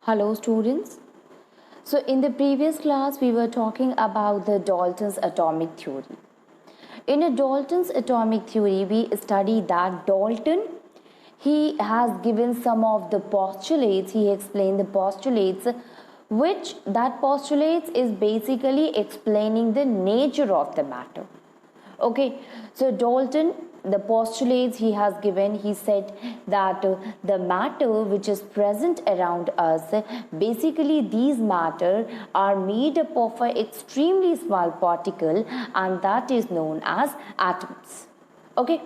Hello students. So in the previous class we were talking about the Dalton's atomic theory. In a Dalton's atomic theory we studied that Dalton he has given some of the postulates, he explained the postulates which that postulates is basically explaining the nature of the matter. Okay, so Dalton, the postulates he has given, he said that the matter which is present around us, basically these matter are made up of an extremely small particle, and that is known as atoms. Okay,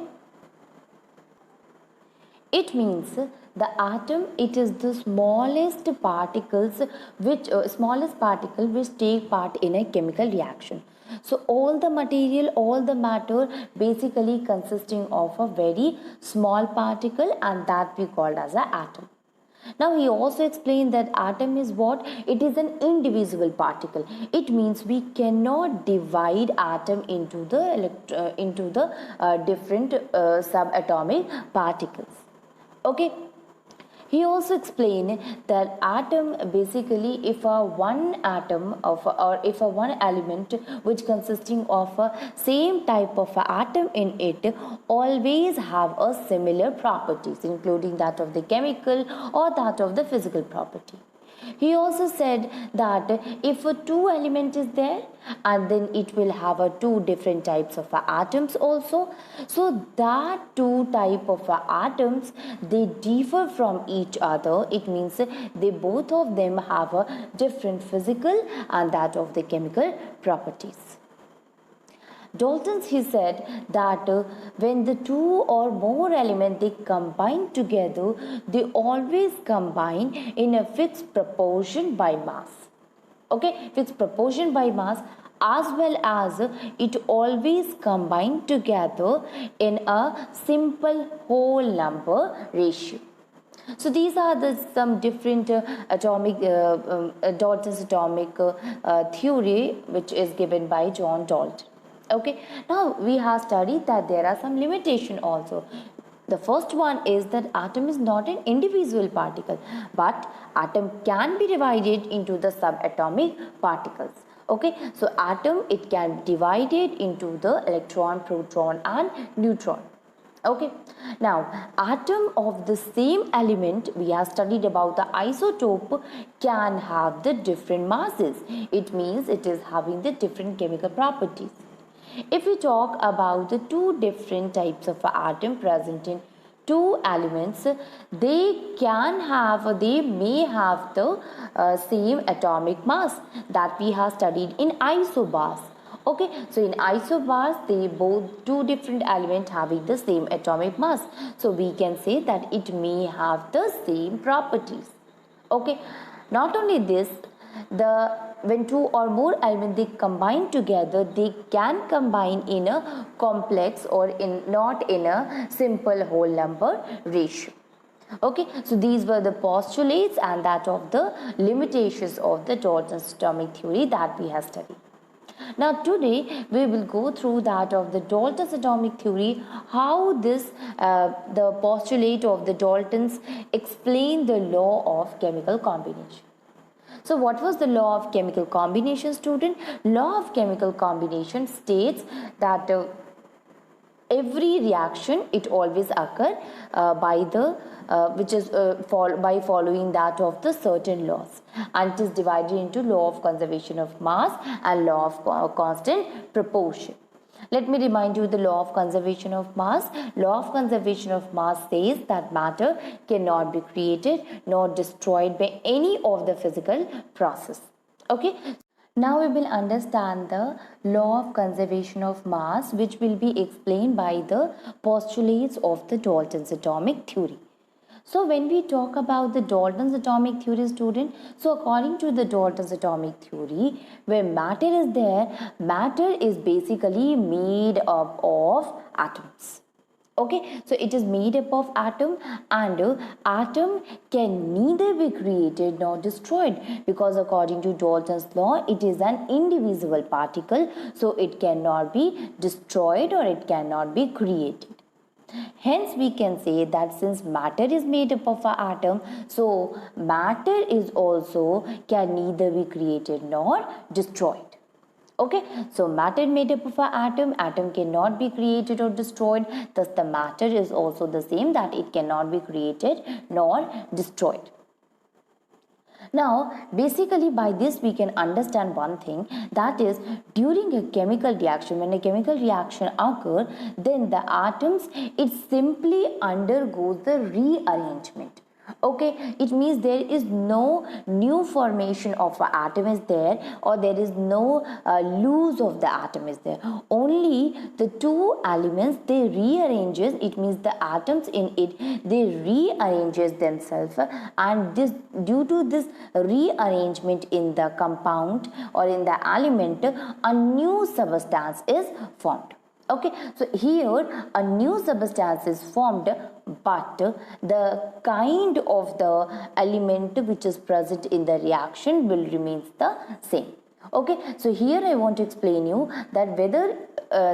it means the atom, it is the smallest particles smallest particle which take part in a chemical reaction. So all the material, all the matter basically consisting of a very small particle, and that we called as an atom. Now he also explained that atom is what? It is an indivisible particle. It means we cannot divide atom into the different subatomic particles. Okay, he also explained that atom basically if a one atom of or if a one element which consisting of a same type of a atom in it always have a similar properties, including that of the chemical or that of the physical property. He also said that if a two element is there, and then it will have a two different types of atoms also. So that two type of atoms, they differ from each other. It means they both of them have a different physical and that of the chemical properties. Dalton's he said that when the two or more elements they combine together, they always combine in a fixed proportion by mass. Okay, fixed proportion by mass, as well as it always combine together in a simple whole number ratio. So these are some different Dalton's atomic theory which is given by John Dalton. Okay, now we have studied that there are some limitation also. The first one is that atom is not an indivisible particle, but atom can be divided into the subatomic particles. Okay, so atom, it can be divided into the electron, proton and neutron. Okay, now atom of the same element, we have studied about the isotope, can have the different masses. It means it is having the different chemical properties. If we talk about the two different types of atom present in two elements, they may have the same atomic mass that we have studied in isobars. Okay, so in isobars, they both two different elements having the same atomic mass. So we can say that it may have the same properties. Okay, not only this, when two or more elements they combine together, they can combine in a complex or not in a simple whole number ratio. Okay, so these were the postulates and that of the limitations of the Dalton's atomic theory that we have studied. Now today we will go through that of the Dalton's atomic theory, how the postulate of the Daltons explain the law of chemical combination. So what was the law of chemical combination, student? Law of chemical combination states that every reaction, it always occur by following that of the certain laws, and it is divided into law of conservation of mass and law of constant proportion. Let me remind you the law of conservation of mass. Law of conservation of mass says that matter cannot be created nor destroyed by any of the physical process. Okay. Now we will understand the law of conservation of mass, which will be explained by the postulates of the Dalton's atomic theory. So when we talk about the Dalton's atomic theory, student, so according to the Dalton's atomic theory, where matter is there, matter is basically made up of atoms. Okay, so it is made up of atom, and atom can neither be created nor destroyed, because according to Dalton's law, it is an indivisible particle, so it cannot be destroyed or it cannot be created. Hence we can say that since matter is made up of an atom, so matter is also can neither be created nor destroyed. Okay, so matter made up of an atom cannot be created or destroyed. Thus the matter is also the same, that it cannot be created nor destroyed. Now, basically by this we can understand one thing, that is during a chemical reaction, when a chemical reaction occurs, then the atoms, it simply undergoes the rearrangement. Okay, it means there is no new formation of an atom is there, or there is no loose of the atom is there. Only the two elements they rearranges, it means the atoms in it, they rearranges themselves, and this, due to this rearrangement in the compound or in the element, a new substance is formed. Okay, so here a new substance is formed, but the kind of the element which is present in the reaction will remain the same. Okay, so here I want to explain you that whether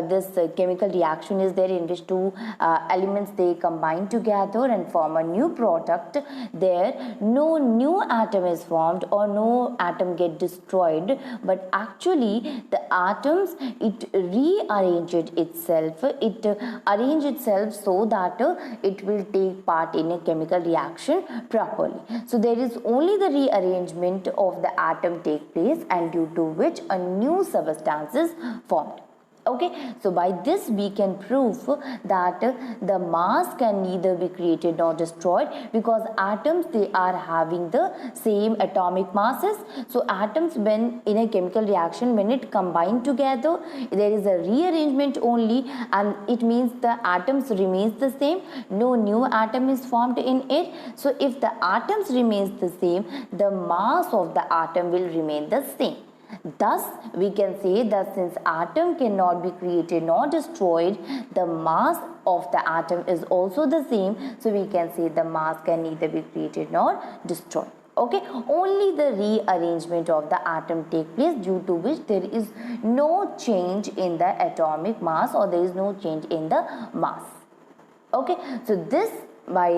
this chemical reaction is there in which two elements they combine together and form a new product, there no new atom is formed or no atom get destroyed, but actually the atoms, it rearranged itself, it arranged itself so that it will take part in a chemical reaction properly. So there is only the rearrangement of the atom take place, and due to which a new substance is formed. Okay, so by this we can prove that the mass can neither be created nor destroyed, because atoms, they are having the same atomic masses. So atoms, when in a chemical reaction, when it combine together, there is a rearrangement only, and it means the atoms remains the same, no new atom is formed in it. So if the atoms remains the same, the mass of the atom will remain the same. Thus, we can say that since atom cannot be created nor destroyed, the mass of the atom is also the same. So, we can say the mass can neither be created nor destroyed. Okay, only the rearrangement of the atom take place, due to which there is no change in the atomic mass, or there is no change in the mass. Okay, so this, by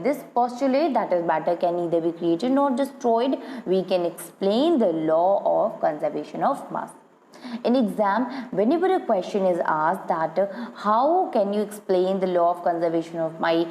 this postulate, that is matter can neither be created nor destroyed, we can explain the law of conservation of mass. In exam, whenever a question is asked that how can you explain the law of conservation of by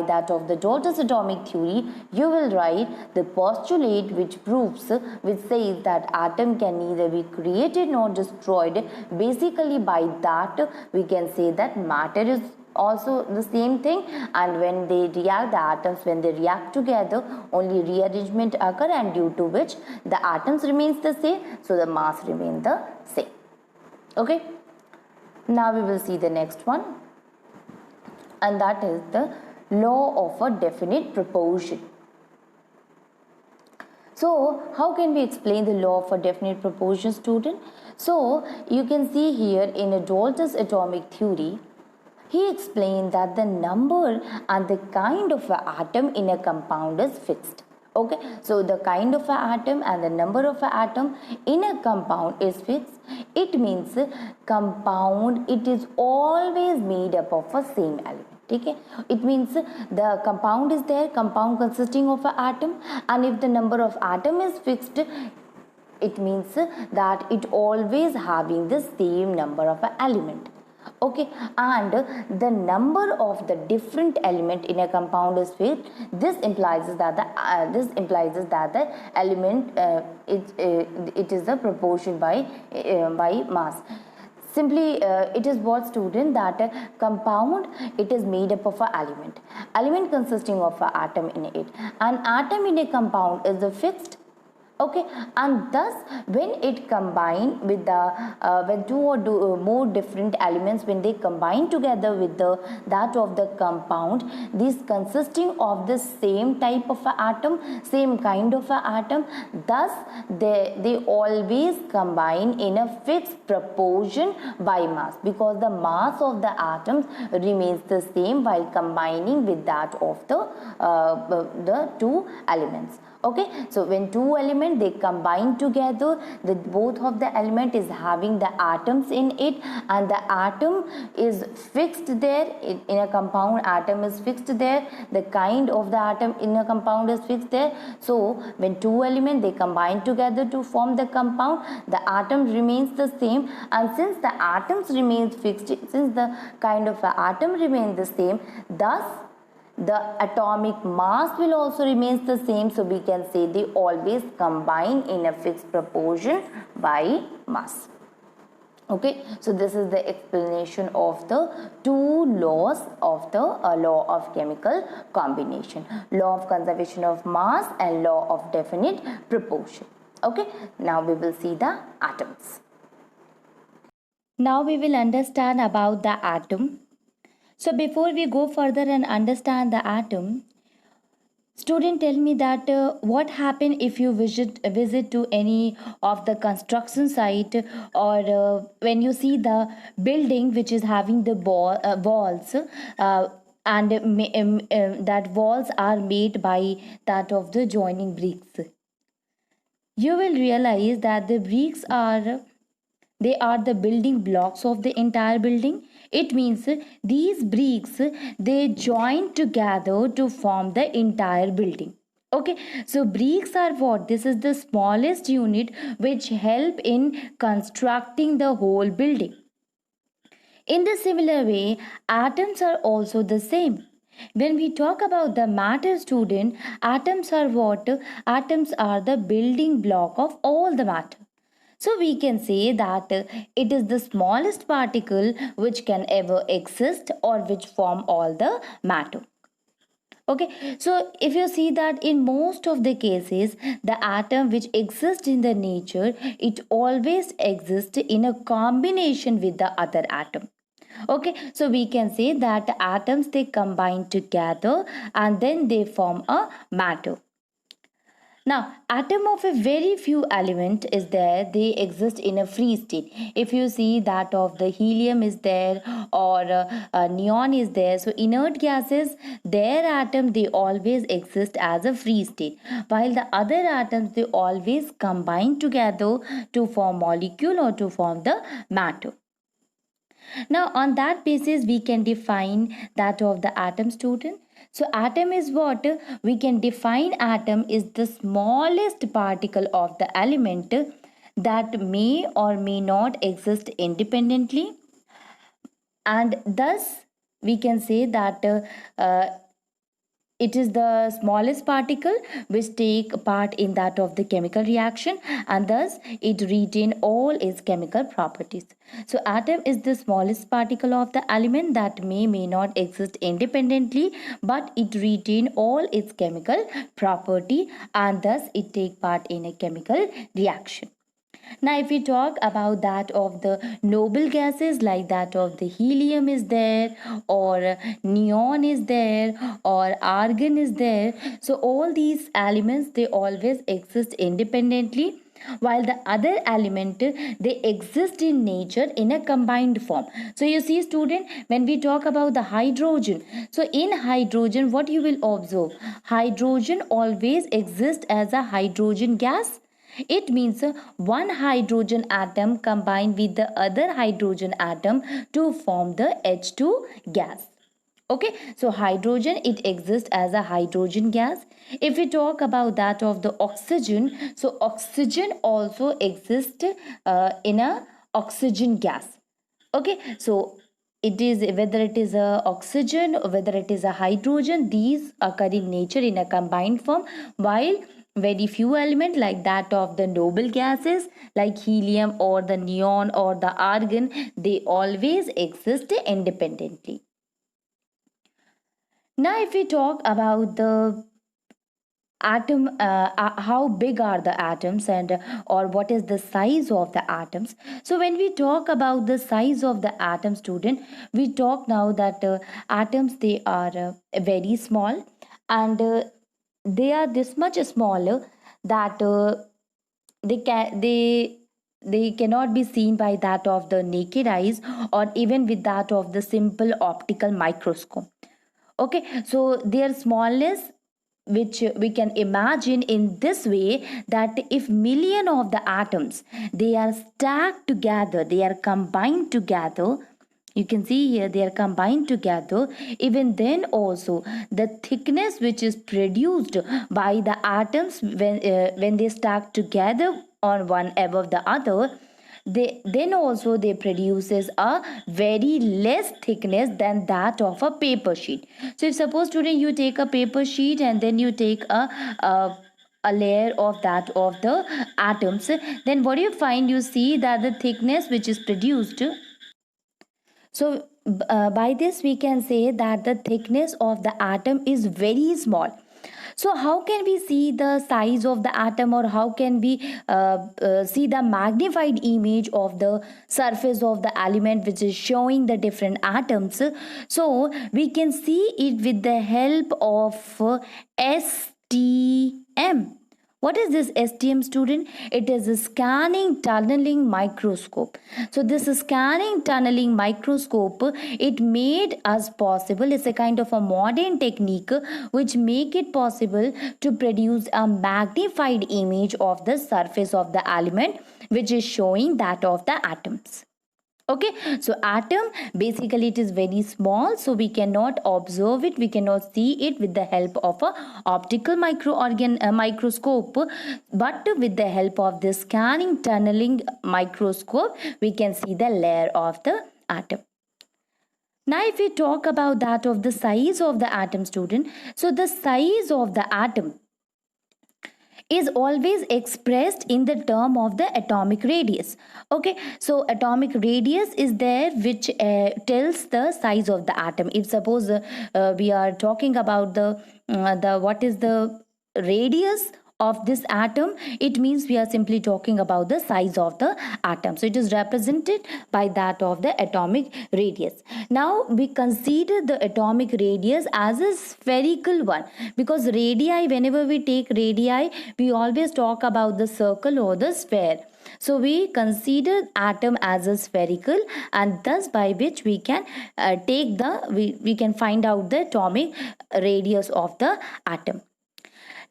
that of the Dalton's atomic theory, you will write the postulate which proves, which says that atom can neither be created nor destroyed. Basically by that we can say that matter is also the same thing, and when they react, the atoms, when they react together, only rearrangement occur, and due to which the atoms remains the same, so the mass remains the same. Okay, now we will see the next one, and that is the law of a definite proportion. So how can we explain the law of a definite proportion, student? So you can see here in a Dalton's atomic theory, he explained that the number and the kind of an atom in a compound is fixed. Okay, so the kind of an atom and the number of an atom in a compound is fixed. It means compound, it is always made up of a same element. Okay, it means the compound is there, compound consisting of an atom, and if the number of atom is fixed, it means that it always having the same number of an element. Okay, and the number of the different element in a compound is fixed. This implies that the element it is the proportion by mass. Simply it is what, student, that compound, it is made up of an element consisting of an atom in it. An atom in a compound is the fixed. Okay, and thus when it combine with the when two or more different elements, when they combine together with that of the compound, this consisting of the same type of a atom, same kind of a atom, thus they always combine in a fixed proportion by mass, because the mass of the atoms remains the same while combining with that of the two elements. Okay, so when two elements they combine together, the both of the element is having the atoms in it, and the atom is fixed there. In a compound, atom is fixed there, the kind of the atom in a compound is fixed there. So when two elements they combine together to form the compound, the atom remains the same, and since the atoms remains fixed, since the kind of atom remains the same, thus the atomic mass will also remains the same. So we can say they always combine in a fixed proportion by mass. Okay, so this is the explanation of the two laws of the law of chemical combination: law of conservation of mass and law of definite proportion. Okay, now we will see the atoms. Now we will understand about the atom. So before we go further and understand the atom, student, tell me that what happen if you visit to any of the construction site, or when you see the building which is having the walls, and that walls are made by that of the joining bricks. You will realize that the bricks are, they are the building blocks of the entire building. It means these bricks they join together to form the entire building. Okay, so bricks are what? This is the smallest unit which help in constructing the whole building. In the similar way, atoms are also the same. When we talk about the matter, student, atoms are what? Atoms are the building block of all the matter. So we can say that it is the smallest particle which can ever exist or which form all the matter. Okay, so if you see that in most of the cases, the atom which exists in the nature, it always exists in a combination with the other atom. Okay, so we can say that atoms they combine together and then they form a matter. Now, atom of a very few element is there, they exist in a free state. If you see that of the helium is there, or neon is there, so inert gases, their atom they always exist as a free state, while the other atoms they always combine together to form molecule or to form the matter. Now, on that basis, we can define that of the atom, student. So, atom is what? We can define atom is the smallest particle of the element that may or may not exist independently, and thus we can say that it is the smallest particle which take part in that of the chemical reaction, and thus it retain all its chemical properties. So atom is the smallest particle of the element that may not exist independently, but it retain all its chemical property, and thus it take part in a chemical reaction. Now, if we talk about that of the noble gases, like that of the helium is there, or neon is there, or argon is there, so all these elements they always exist independently, while the other element they exist in nature in a combined form. So you see, student, when we talk about the hydrogen, so in hydrogen what you will observe, hydrogen always exists as a hydrogen gas. It means one hydrogen atom combined with the other hydrogen atom to form the H2 gas. Okay, so hydrogen it exists as a hydrogen gas. If we talk about that of the oxygen, so oxygen also exists in a oxygen gas. Okay, so it is whether it is a oxygen or whether it is a hydrogen, these occur in nature in a combined form, while very few elements like that of the noble gases like helium or the neon or the argon, they always exist independently. Now if we talk about the atom, how big are the atoms, and or what is the size of the atoms. So when we talk about the size of the atom, student, we talk now that atoms they are very small, and they are this much smaller that they cannot be seen by that of the naked eyes, or even with that of the simple optical microscope. Okay, so their smallness which we can imagine in this way, that if million of the atoms, they are stacked together, they are combined together, you can see here they are combined together, even then also the thickness which is produced by the atoms when they stack together on one above the other, they then also they produces a very less thickness than that of a paper sheet. So if suppose today you take a paper sheet and then you take a layer of that of the atoms, then what do you find? You see that the thickness which is produced, so by this we can say that the thickness of the atom is very small. So how can we see the size of the atom, or how can we see the magnified image of the surface of the element which is showing the different atoms? So we can see it with the help of STM. What is this STM, student? It is a scanning tunneling microscope. So this scanning tunneling microscope, it made us possible, it's a kind of a modern technique which make it possible to produce a magnified image of the surface of the element which is showing that of the atoms. Okay, so atom basically it is very small, so we cannot observe it, we cannot see it with the help of a optical microscope, but with the help of this scanning tunneling microscope we can see the layer of the atom. Now if we talk about that of the size of the atom, student, so the size of the atom is always expressed in the term of the atomic radius. Okay, so atomic radius is there which tells the size of the atom. If suppose we are talking about the what is the radius of this atom, it means we are simply talking about the size of the atom, so it is represented by that of the atomic radius. Now we consider the atomic radius as a spherical one, because radii, whenever we take radii, we always talk about the circle or the sphere. So we consider atom as a spherical, and thus by which we can we can find out the atomic radius of the atom.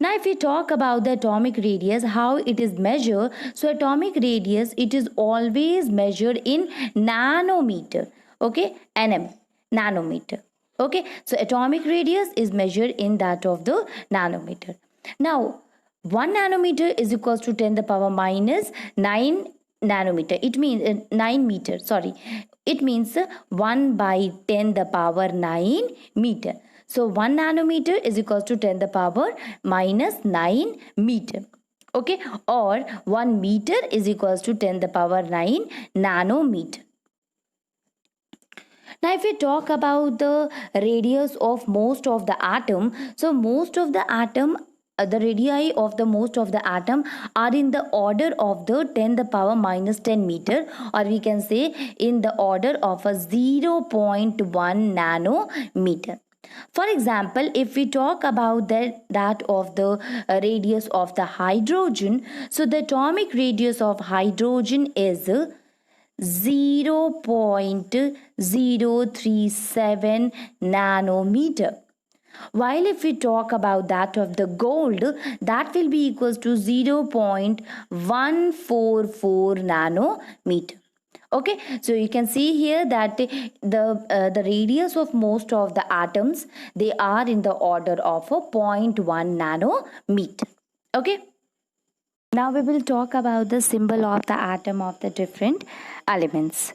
Now if we talk about the atomic radius, how it is measured, so atomic radius, it is always measured in nanometer. Okay, nm, nanometer. Okay, so atomic radius is measured in that of the nanometer. Now 1 nanometer is equals to 10 the power minus 9 nanometer. It means 9 meter, sorry, it means 1 by 10 the power 9 meter. So 1 nanometer is equals to 10 the power minus 9 meter. Okay, or 1 meter is equals to 10 the power 9 nanometer. Now if we talk about the radius of most of the atom, so most of the atom, the radii of the most of the atom are in the order of the 10 the power minus 10 meter, or we can say in the order of a 0.1 nanometer. For example, if we talk about that of the radius of the hydrogen, so the atomic radius of hydrogen is 0.037 nanometer. While if we talk about that of the gold, that will be equals to 0.144 nanometer. Okay, so you can see here that the radius of most of the atoms, they are in the order of a 0.1 nanometer. Okay, now we will talk about the symbol of the atom of the different elements.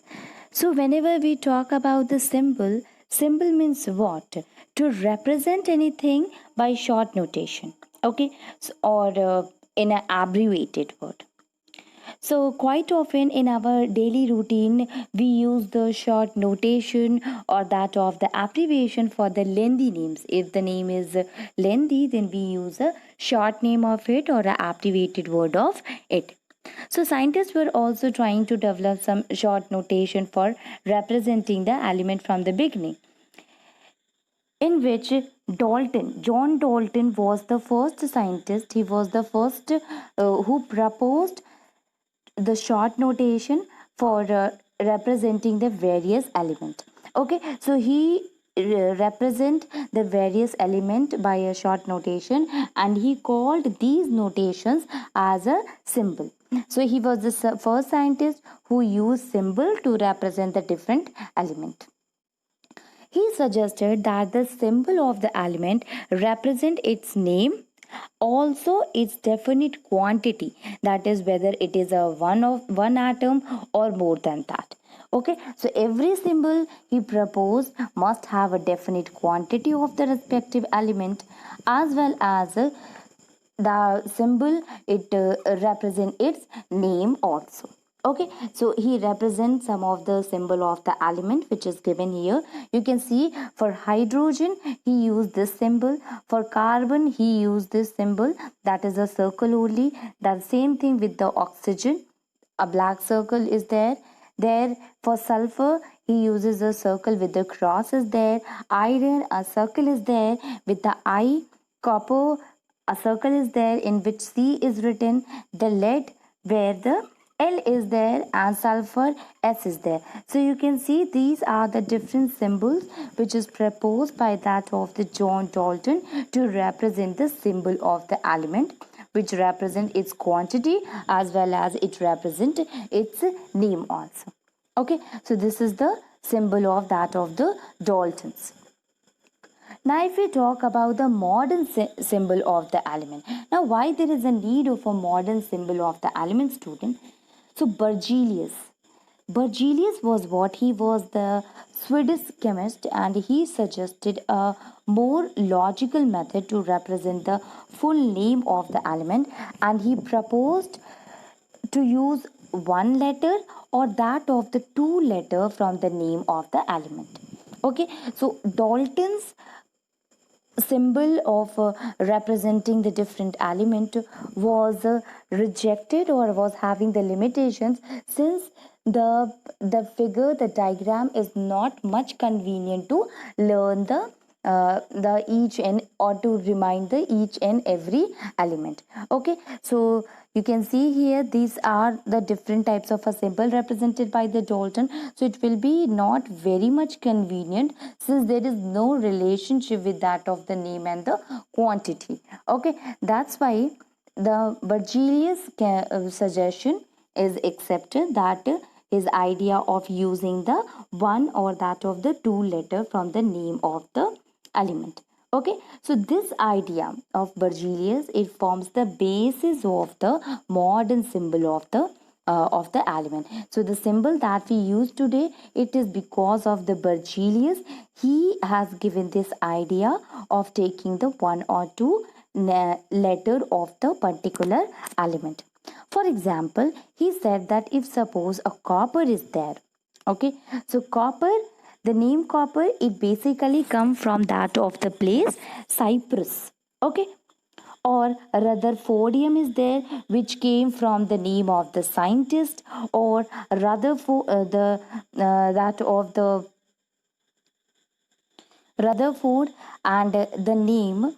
So whenever we talk about the symbol means what? To represent anything by short notation. Okay, so, or in an abbreviated word. So quite often in our daily routine, we use the short notation or that of the abbreviation for the lengthy names. If the name is lengthy, then we use a short name of it or an abbreviated word of it. So scientists were also trying to develop some short notation for representing the element from the beginning, in which John Dalton was the first scientist. He was the first who proposed the short notation for representing the various elements. Okay, so he represent the various element by a short notation, and he called these notations as a symbol. So he was the first scientist who used symbol to represent the different element. He suggested that the symbol of the element represent its name, also its definite quantity, that is whether it is a one atom or more than that. Okay, so every symbol he proposed must have a definite quantity of the respective element, as well as the symbol it represent its name also. Okay, so he represents some of the symbol of the element which is given here. You can see for hydrogen he used this symbol, for carbon he used this symbol, that is a circle only. The same thing with the oxygen, a black circle is there. For sulfur he uses a circle with the cross is there. Iron, a circle is there with the I. Copper, a circle is there in which C is written. The lead, where the L is there, and sulfur S is there. So you can see these are the different symbols which is proposed by that of the John Dalton to represent the symbol of the element, which represent its quantity as well as it represent its name also. Okay, so this is the symbol of that of the Daltons. Now, if we talk about the modern symbol of the element, now why there is a need of a modern symbol of the element, student? So Berzelius was what he was the Swedish chemist, and he suggested a more logical method to represent the full name of the element, and he proposed to use one letter or that of the two letter from the name of the element. Okay, so Dalton's symbol of representing the different element was rejected or was having the limitations, since the figure, the diagram is not much convenient to learn the each and or to remind the each and every element. Okay, so you can see here these are the different types of a symbol represented by the Dalton. So it will be not very much convenient, since there is no relationship with that of the name and the quantity. Okay, that's why the Berzelius suggestion is accepted, that his idea of using the one or that of the two letter from the name of the element. Okay, so this idea of Berzelius, it forms the basis of the modern symbol of the element. So the symbol that we use today, it is because of the Berzelius. He has given this idea of taking the one or two letter of the particular element. For example, he said that if suppose a copper is there, okay, so copper, the name copper, it basically come from that of the place Cyprus. Okay, or Rutherfordium is there, which came from the name of the scientist, or Rutherford, the that of the Rutherford, and the name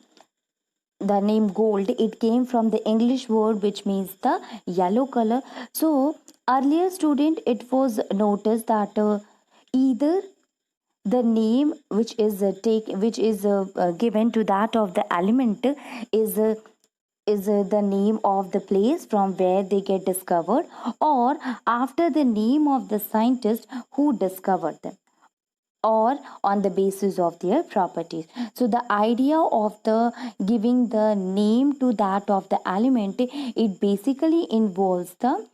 gold, it came from the English word which means the yellow color. So earlier, student, it was noticed that either the name which is given to that of the element is the name of the place from where they get discovered, or after the name of the scientist who discovered them, or on the basis of their properties. So the idea of the giving the name to that of the element, it basically involves the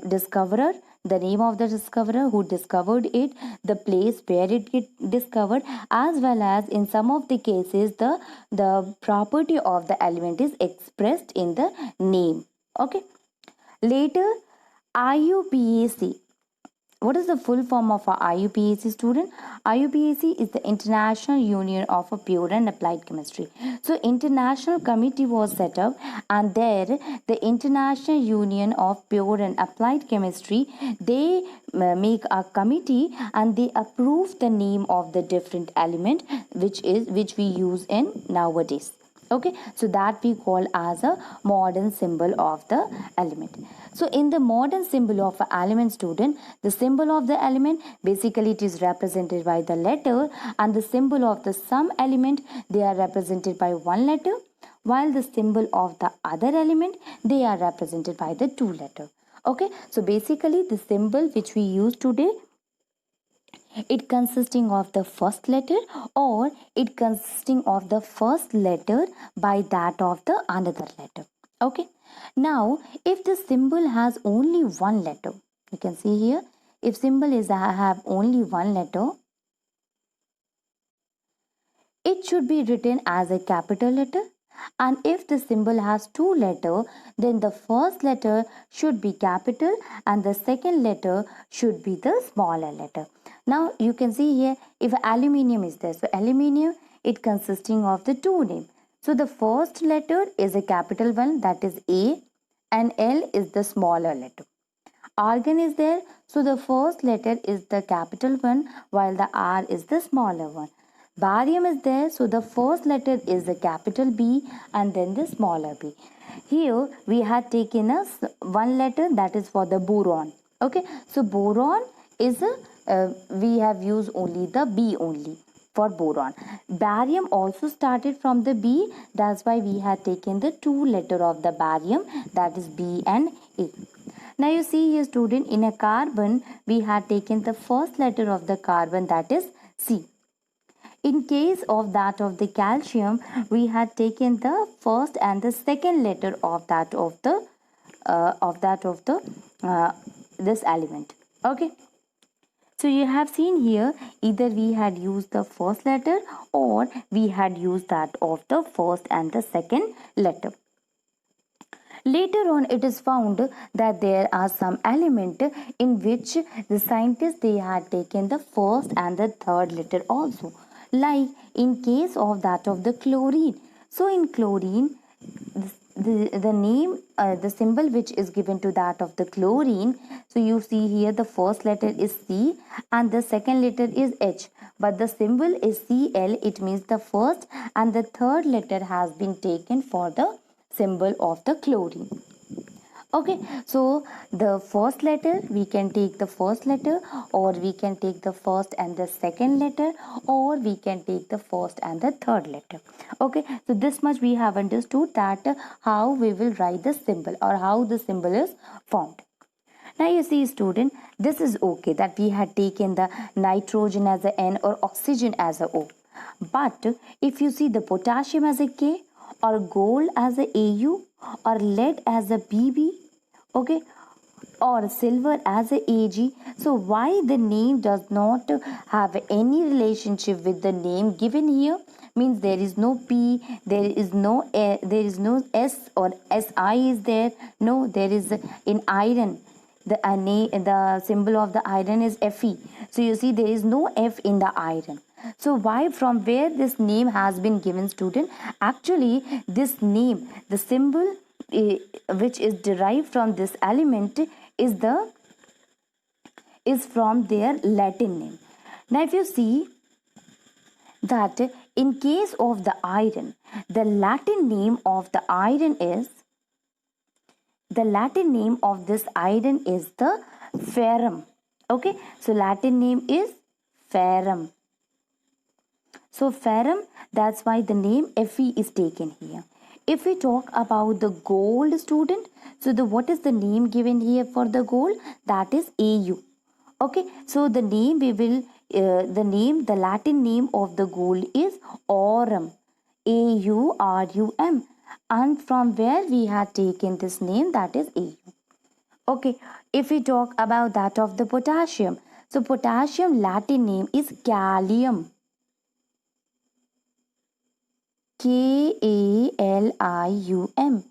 discoverer, the name of the discoverer who discovered it, the place where it get discovered, as well as in some of the cases the property of the element is expressed in the name. Okay, later IUPAC. What is the full form of a IUPAC, student? IUPAC is the International Union of Pure and Applied Chemistry. So international committee was set up, and there the International Union of Pure and Applied Chemistry, they make a committee and they approve the name of the different element which we use in nowadays. Okay, so that we call as a modern symbol of the element. So in the modern symbol of an element, student, the symbol of the element basically it is represented by the letter, and the symbol of the some element they are represented by one letter, while the symbol of the other element they are represented by the two letter. Okay, so basically the symbol which we use today, it consisting of the first letter, or it consisting of the first letter by that of the another letter. Okay, now if the symbol has only one letter, you can see here, if symbol is have only one letter, it should be written as a capital letter, and if the symbol has two letters, then the first letter should be capital and the second letter should be the smaller letter. Now you can see here, if aluminium is there, so aluminium, it consisting of the two names. So the first letter is a capital one, that is A, and L is the smaller letter. Argon is there, so the first letter is the capital one while the R is the smaller one. Barium is there, so the first letter is the capital B and then the smaller b. Here we had taken a one letter, that is for the boron. Okay, so boron is a we have used only the B only for boron. Barium also started from the B, that's why we had taken the two letter of the barium, that is B and A. Now you see here, student, in a carbon we had taken the first letter of the carbon, that is C. In case of that of the calcium, we had taken the first and the second letter of that of the this element. Okay. So you have seen here, either we had used the first letter or we had used that of the first and the second letter. Later on, it is found that there are some element in which the scientists they had taken the first and the third letter also, like in case of that of the chlorine. So in chlorine, the name, the symbol which is given to that of the chlorine, so you see here the first letter is C and the second letter is H, but the symbol is Cl, it means the first and the third letter has been taken for the symbol of the chlorine. Okay, so the first letter, we can take the first letter, or we can take the first and the second letter, or we can take the first and the third letter. Okay, so this much we have understood that how we will write the symbol or how the symbol is formed. Now you see, student, this is okay that we had taken the nitrogen as a N or oxygen as a O. But if you see the potassium as a K, or gold as a AU, or lead as a BB, okay, or silver as a AG, so why the name does not have any relationship with the name given here? Means there is no P, there is no S or SI is there. No, there is in iron. The symbol of the iron is Fe. So you see there is no F in the iron. So why, from where this name has been given, student? Actually, this name, the symbol which is derived from this element is from their Latin name. Now if you see that in case of the iron, the Latin name of the iron is the ferrum. Okay, so Latin name is ferrum. So ferrum, that's why the name Fe is taken here. If we talk about the gold, student, so what is the name given here for the gold? That is Au. Okay, so the name the Latin name of the gold is aurum, Aurum, and from where we had taken this name, that is Au. Okay, if we talk about that of the potassium, so potassium Latin name is Kalium, Kalium.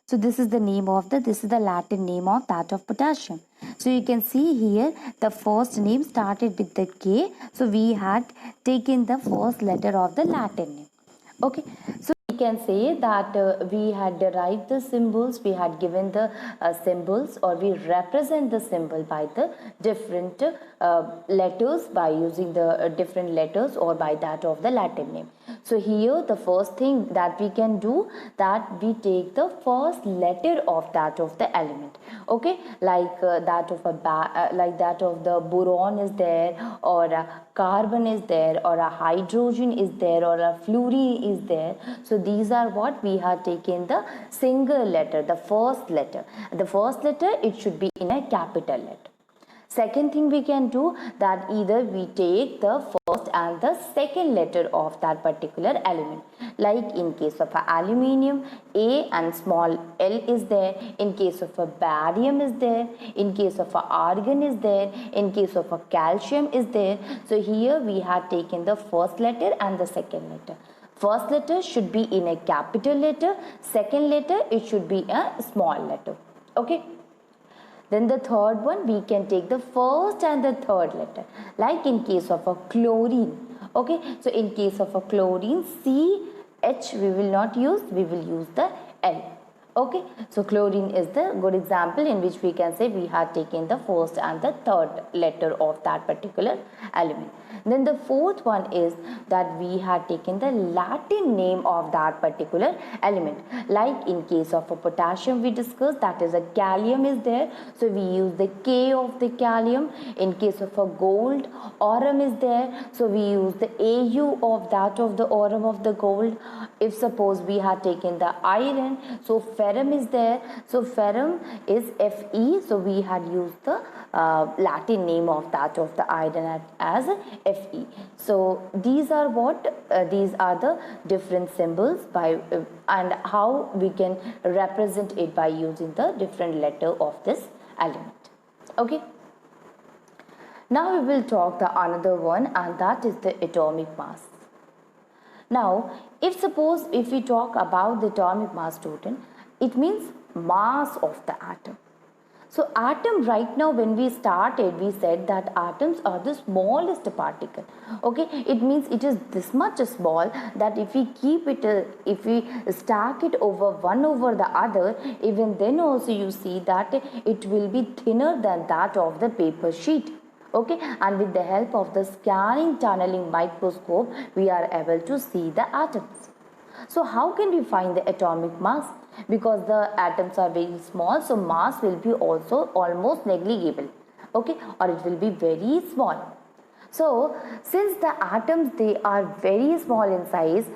So this is the Latin name of that of potassium. So you can see here the first name started with the K. So we had taken the first letter of the Latin name. Okay. So we can say that we had derived the symbols, we had given the symbols, or we represent the symbol by the different letters, by using the different letters or by that of the Latin name. So here the first thing that we can do, that we take the first letter of that of the element. Okay, like that of like that of the boron is there, or a carbon is there, or a hydrogen is there, or a fluorine is there. So these are what we have taken the single letter, the first letter. The first letter, it should be in a capital letter. Second thing we can do, that either we take the first and the second letter of that particular element. Like in case of aluminium, A and small l is there. In case of a barium is there. In case of argon is there. In case of calcium is there. So here we have taken the first letter and the second letter. First letter should be in a capital letter. Second letter, it should be a small letter. Okay. Then the third one, we can take the first and the third letter. Like in case of a chlorine. Okay. So in case of a chlorine, CH we will not use, we will use the L. Okay. So chlorine is the good example in which we can say we have taken the first and the third letter of that particular element. Then the fourth one is that we have taken the Latin name of that particular element. Like in case of a potassium we discussed, that is a gallium is there. So we use the K of the gallium. In case of a gold, aurum is there. So we use the AU of that of the aurum of the gold. If suppose we have taken the iron, so ferrum is there. So ferrum is Fe. So we had used the Latin name of that of the iron as Fe. So these are what these are the different symbols by and how we can represent it by using the different letter of this element. Okay. Now we will talk the another one, and that is the atomic mass. Now, if we talk about the atomic mass, student, it means mass of the atom. So atom, right now when we started, we said that atoms are the smallest particle. Okay, it means it is this much small that if we keep it, if we stack it over one over the other, even then also you see that it will be thinner than that of the paper sheet. Okay, and with the help of the scanning tunneling microscope, we are able to see the atoms. So how can we find the atomic mass? Because the atoms are very small, so mass will be also almost negligible. Okay, or it will be very small. So since the atoms, they are very small in size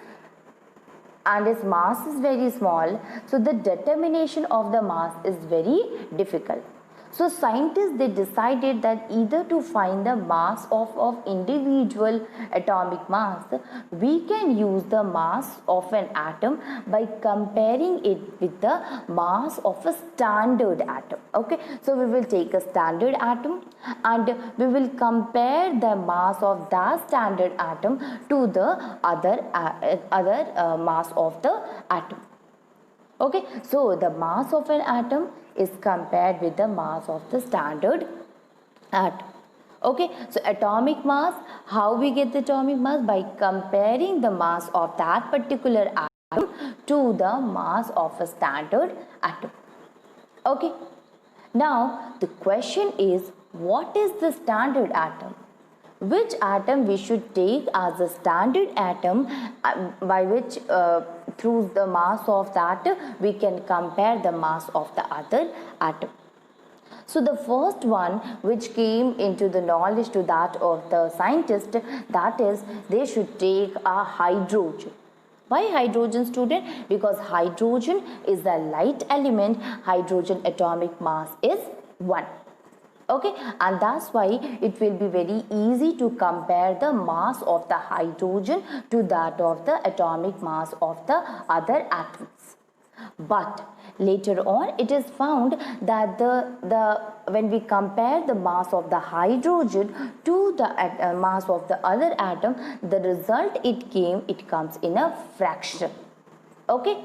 and its mass is very small, so the determination of the mass is very difficult. So scientists, they decided that either to find the mass of individual atomic mass, we can use the mass of an atom by comparing it with the mass of a standard atom. Okay, so we will take a standard atom and we will compare the mass of that standard atom to the other mass of the atom. Okay, so the mass of an atom is compared with the mass of the standard atom. Okay, so atomic mass, how we get the atomic mass? By comparing the mass of that particular atom to the mass of a standard atom. Okay, now the question is, what is the standard atom? Which atom we should take as a standard atom by which through the mass of that we can compare the mass of the other atom. So the first one which came into the knowledge to that of the scientist, that is they should take a hydrogen. Why hydrogen, student? Because hydrogen is a light element. Hydrogen atomic mass is 1. Okay, and that's why it will be very easy to compare the mass of the hydrogen to that of the atomic mass of the other atoms. But later on it is found that when we compare the mass of the hydrogen to the mass of the other atom, the result it comes in a fraction. Okay.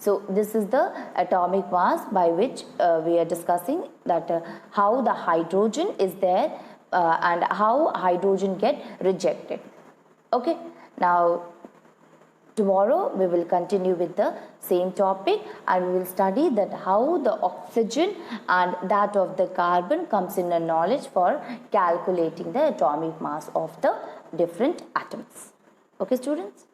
So this is the atomic mass by which we are discussing that how the hydrogen is there and how hydrogen get rejected. Okay, now tomorrow we will continue with the same topic and we will study that how the oxygen and that of the carbon comes in a knowledge for calculating the atomic mass of the different atoms. Okay, students.